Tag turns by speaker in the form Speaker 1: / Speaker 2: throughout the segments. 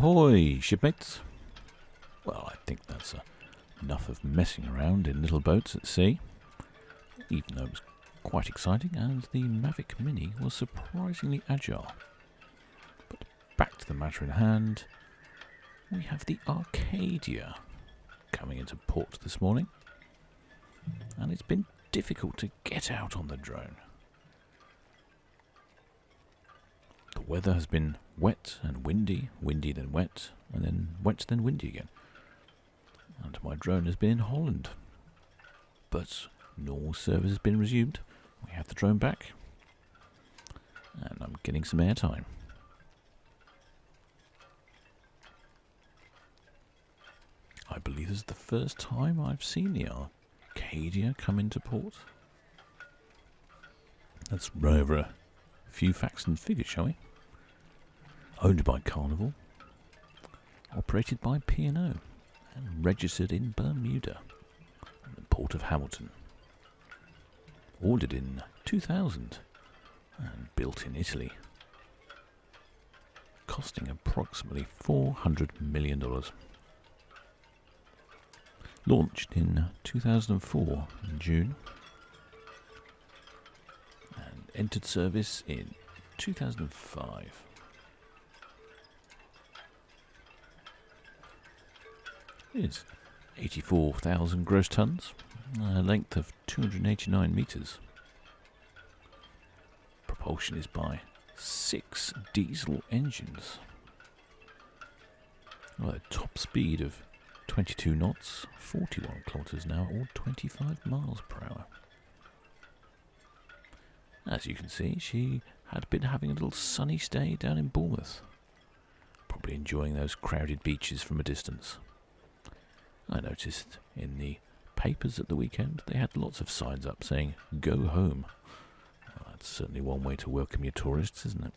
Speaker 1: Ahoy, shipmates! Well, I think that's enough of messing around in little boats at sea, even though it was quite exciting and the Mavic Mini was surprisingly agile. But back to the matter in hand, we have the Arcadia coming into port this morning, and it's been difficult to get out on the drone. The weather has been wet and windy, windy then wet, and then wet then windy again. And my drone has been in Holland. But normal service has been resumed. We have the drone back. And I'm getting some airtime. I believe this is the first time I've seen the Arcadia come into port. Let's run over a few facts and figures, shall we? Owned by Carnival, operated by P&O, and registered in Bermuda, in the port of Hamilton. Ordered in 2000 and built in Italy, costing approximately $400 million. Launched in 2004 in June, and entered service in 2005. Is 84,000 gross tons, a length of 289 metres. Propulsion is by 6 diesel engines. A top speed of 22 knots, 41 kilometres an hour, or 25 miles per hour. As you can see, she had been having a little sunny stay down in Bournemouth, probably enjoying those crowded beaches from a distance. I noticed in the papers at the weekend they had lots of signs up saying, "Go home." Well, that's certainly one way to welcome your tourists, isn't it?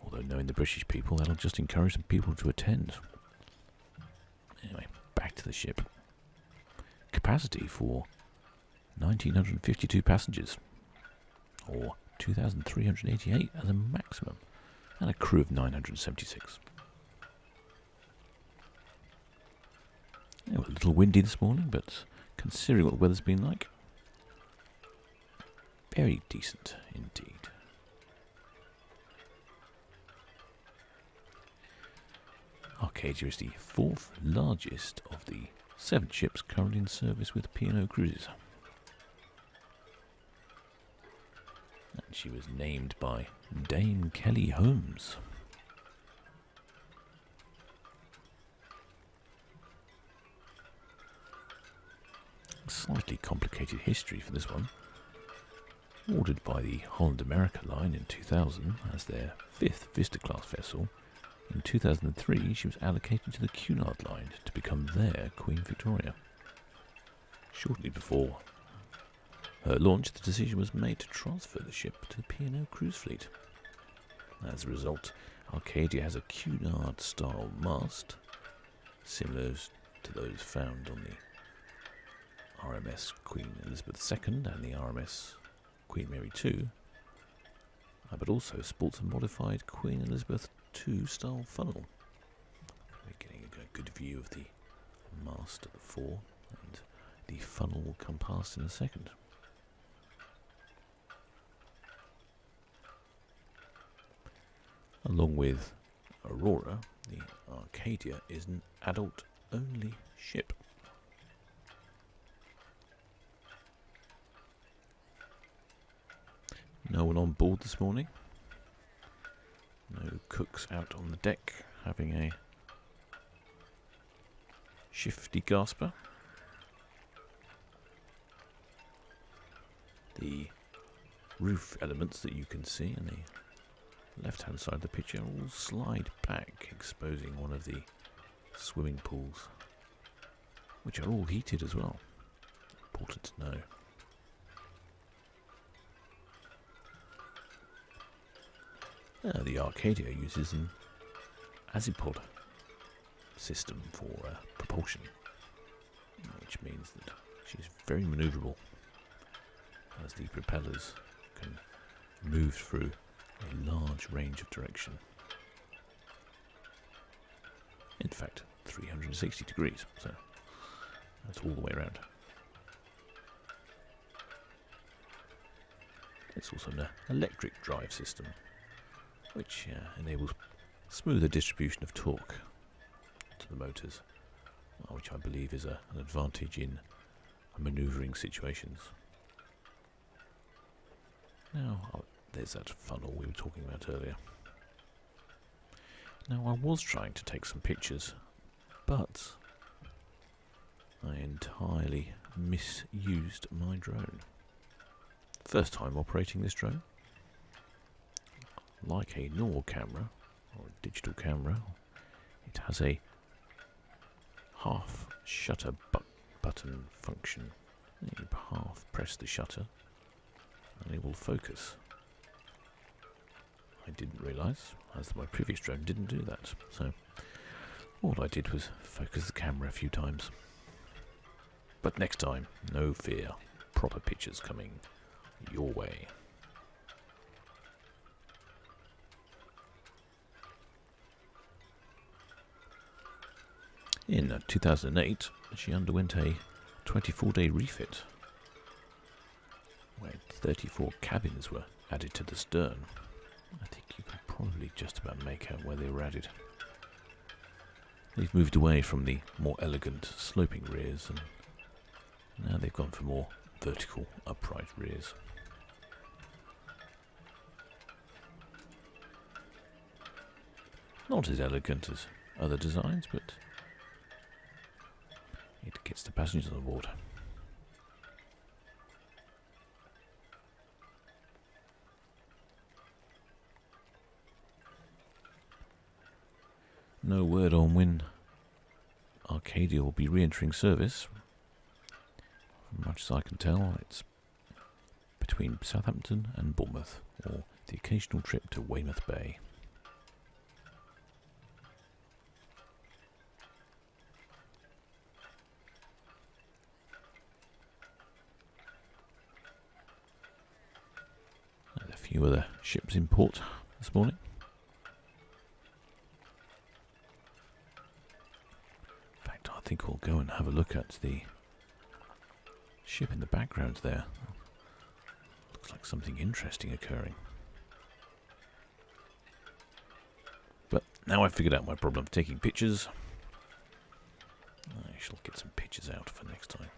Speaker 1: Although knowing the British people, that'll just encourage some people to attend. Anyway, back to the ship. Capacity for 1,952 passengers, or 2,388 as a maximum, and a crew of 976. It was a little windy this morning, but considering what the weather's been like, very decent indeed. Arcadia is the 4th largest of the 7 ships currently in service with P&O Cruises. And she was named by Dame Kelly Holmes. Slightly complicated history for this one. Ordered by the Holland America line in 2000 as their 5th Vista class vessel, in 2003 she was allocated to the Cunard line to become their Queen Victoria. Shortly before her launch, the decision was made to transfer the ship to the P&O cruise fleet. As a result, Arcadia has a Cunard style mast, similar to those found on the RMS Queen Elizabeth II and the RMS Queen Mary II, but also sports a modified Queen Elizabeth II style funnel. We're getting a good view of the mast at the fore, and the funnel will come past in a second. Along with Aurora, the Arcadia is an adult-only ship. No one on board this morning. No cooks out on the deck having a shifty gasper. The roof elements that you can see on the left-hand side of the picture all slide back, exposing one of the swimming pools, which are all heated as well. Important to know. The Arcadia uses an azipod system for propulsion, which means that she's very manoeuvrable, as the propellers can move through a large range of direction. In fact, 360 degrees, so that's all the way around. It's also an electric drive system, which enables smoother distribution of torque to the motors, which I believe is an advantage in manoeuvring situations. Now, there's that funnel we were talking about earlier. Now, I was trying to take some pictures, but I entirely misused my drone. First time operating this drone. Like a normal camera, or a digital camera, it has a half shutter button function. You half press the shutter and it will focus. I didn't realise, as my previous drone didn't do that, so all I did was focus the camera a few times. But next time, no fear, proper pictures coming your way. In 2008, she underwent a 24-day refit, where 34 cabins were added to the stern. I think you can probably just about make out where they were added. They've moved away from the more elegant sloping rears, and now they've gone for more vertical upright rears. Not as elegant as other designs, but it gets the passengers on board. No word on when Arcadia will be re-entering service. From much as I can tell, it's between Southampton and Bournemouth, or the occasional trip to Weymouth Bay. There's a few other ships in port this morning. I think we'll go and have a look at the ship in the background there. Looks like something interesting occurring. But now I've figured out my problem of taking pictures, I shall get some pictures out for next time.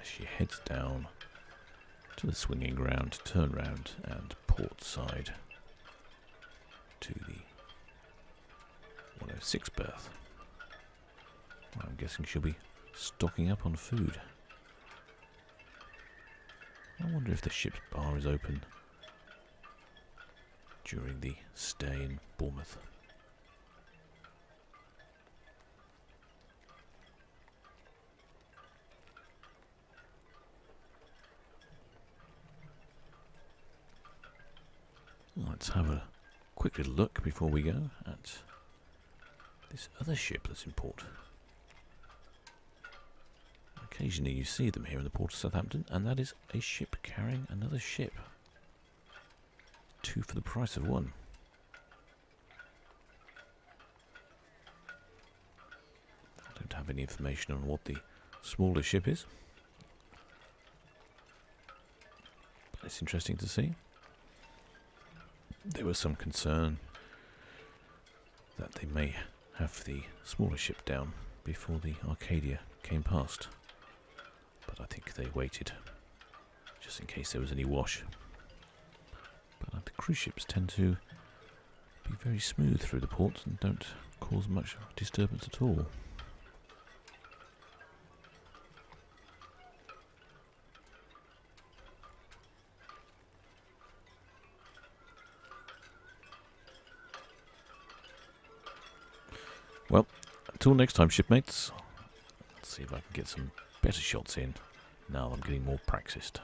Speaker 1: She heads down to the swinging ground, turn round and port side to the 106 berth. Well, I'm guessing she'll be stocking up on food. I wonder if the ship's bar is open during the stay in Bournemouth. Let's have a quick little look before we go at this other ship that's in port. Occasionally you see them here in the port of Southampton, and that is a ship carrying another ship. Two for the price of one. I don't have any information on what the smaller ship is, but it's interesting to see. There was some concern that they may have the smaller ship down before the Arcadia came past, but I think they waited just in case there was any wash. But the cruise ships tend to be very smooth through the ports and don't cause much disturbance at all. Well, until next time, shipmates. Let's see if I can get some better shots in now I'm getting more practiced.